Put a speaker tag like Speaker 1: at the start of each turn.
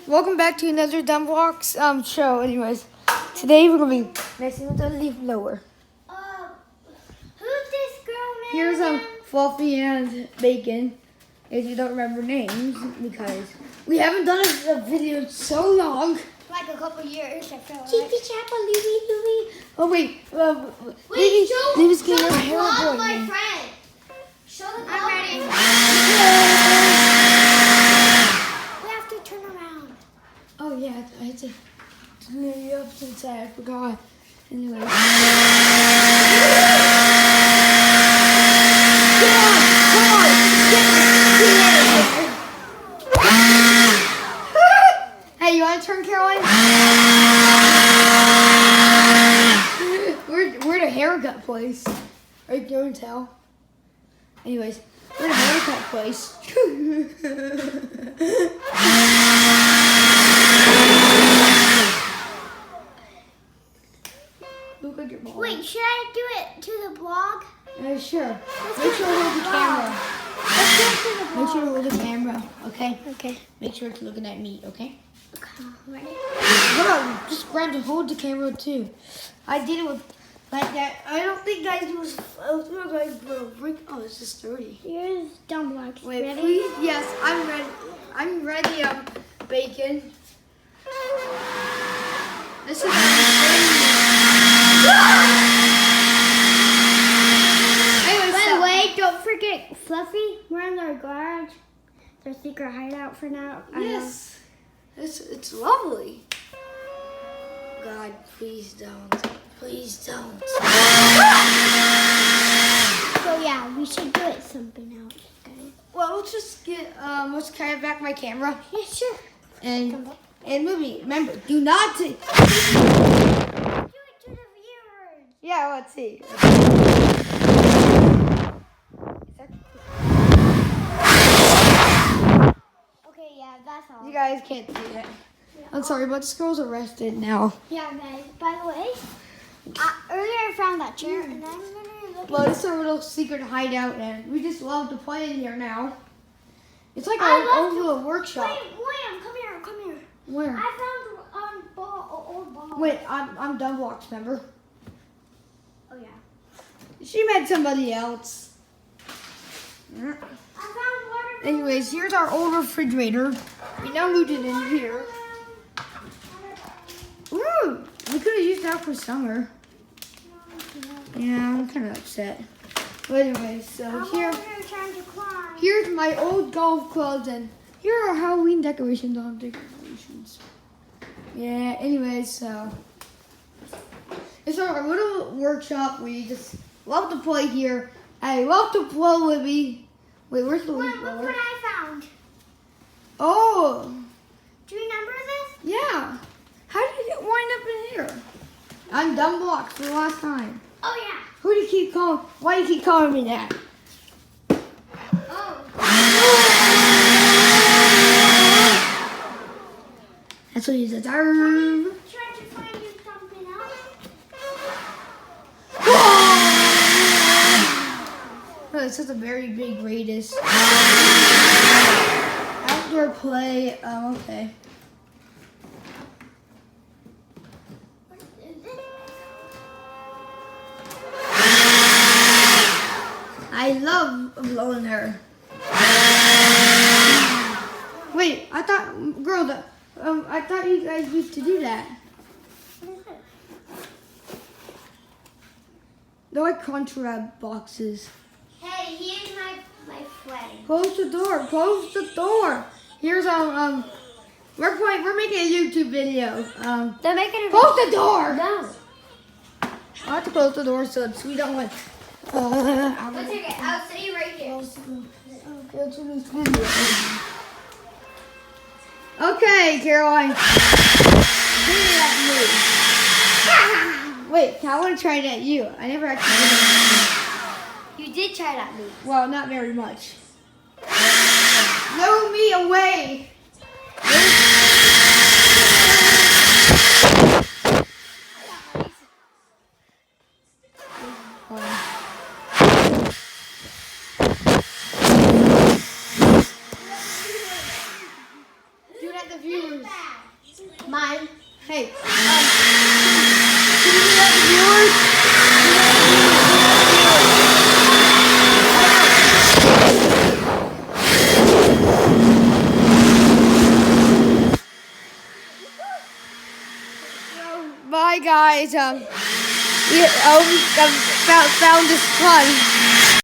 Speaker 1: welcome back to another Dumb Blocks show. Anyways, today we're gonna be messing with the leaf blower.
Speaker 2: Who's this girl name?
Speaker 1: Here's Fluffy and Bacon. If you don't remember names, because we haven't done a video in so long.
Speaker 2: Like a couple years, I feel like.
Speaker 1: Chippy Chappa, Louie. Oh wait,
Speaker 2: Wait, show
Speaker 1: Leave
Speaker 2: the
Speaker 1: hair
Speaker 2: vlog,
Speaker 1: boy.
Speaker 2: my friend. Show the vlog. I'm ready. We have to turn around.
Speaker 1: Oh yeah, I had to turn you up since I forgot. Anyway. Come on! Hey, you want to turn, Caroline? We're at a haircut place. Are you going to tell? Anyways, we're at a haircut place. Look at your ball.
Speaker 2: Wait, should I do it to the blog?
Speaker 1: Sure. Make sure to hold the camera.
Speaker 2: Let's do it to the blog.
Speaker 1: Make sure to hold the camera, okay?
Speaker 2: Okay.
Speaker 1: Make sure it's looking at me, okay?
Speaker 2: Okay, ready?
Speaker 1: Hold on, just grab to hold the camera too. I did it with like that. I don't think guys was. Oh, this is 30.
Speaker 2: Here's Dumb Blocks.
Speaker 1: Wait,
Speaker 2: ready?
Speaker 1: please. Yes, I'm ready. I'm ready. Bacon. This is.
Speaker 2: By the way, don't forget Fluffy. We're in our garage. It's our secret hideout for now.
Speaker 1: Yes. It's lovely. God, please don't. Please don't.
Speaker 2: So yeah, we should do it something else. Okay.
Speaker 1: Well, let's just get let's carry back my camera
Speaker 2: Yeah, sure.
Speaker 1: and movie. Remember, do not.
Speaker 2: Do it to the viewers.
Speaker 1: Yeah, let's see.
Speaker 2: Okay, yeah, that's all.
Speaker 1: You guys can't see it. I'm sorry, but this girl's arrested now.
Speaker 2: Yeah, guys. By the way, earlier I found that chair, and I'm literally looking.
Speaker 1: Well, it's a little secret hideout, and we just love to play in here now. It's like
Speaker 2: I
Speaker 1: our
Speaker 2: love
Speaker 1: own
Speaker 2: to-
Speaker 1: little workshop.
Speaker 2: Wait, William, come here, come here.
Speaker 1: Where?
Speaker 2: I found old ball.
Speaker 1: Wait, I'm Dumb Blocks, remember?
Speaker 2: Oh yeah.
Speaker 1: She met somebody else.
Speaker 2: I found water.
Speaker 1: Anyways, here's our old refrigerator. We now moved it in here. Ooh, we could have used that for summer. Yeah, I'm kind of upset. But anyway, so
Speaker 2: I'm
Speaker 1: here,
Speaker 2: over here trying to climb.
Speaker 1: here's my old golf clubs, and here are Halloween decorations on decorations. Yeah, anyways, so it's our little workshop. We just love to play here. I love to blow Libby. Wait, where's the leaf
Speaker 2: Look
Speaker 1: blower?
Speaker 2: what I found.
Speaker 1: Oh,
Speaker 2: Do you remember this?
Speaker 1: yeah. How did you wind up in here? I'm Dumb Blocks for the last time.
Speaker 2: Oh yeah.
Speaker 1: Who do you keep calling? Why do you keep calling me that?
Speaker 2: Oh.
Speaker 1: That's what you deserve.
Speaker 2: Trying to find you something else.
Speaker 1: Oh, it's just a very big radius. Outdoor play. Okay.
Speaker 2: What is it?
Speaker 1: I love blowing her. Wait, I thought, girl, I thought you guys used to do that.
Speaker 2: What is it?
Speaker 1: They're like Crunchwrap boxes.
Speaker 2: Hey, he is my friend.
Speaker 1: Close the door. Close the door. Here's we're making a YouTube video.
Speaker 2: They're making a
Speaker 1: Close the door.
Speaker 2: No.
Speaker 1: I have to close the door so we don't want.
Speaker 2: Let's take it. I'll sit right here.
Speaker 1: Okay, Caroline. Give me that move. Wait, I want to try it at you. I never actually did it.
Speaker 2: You did try that move.
Speaker 1: Well, not very much. Throw me away. the viewers.
Speaker 2: Mine.
Speaker 1: Hey, can you let the viewers? Bye guys. We found this fun.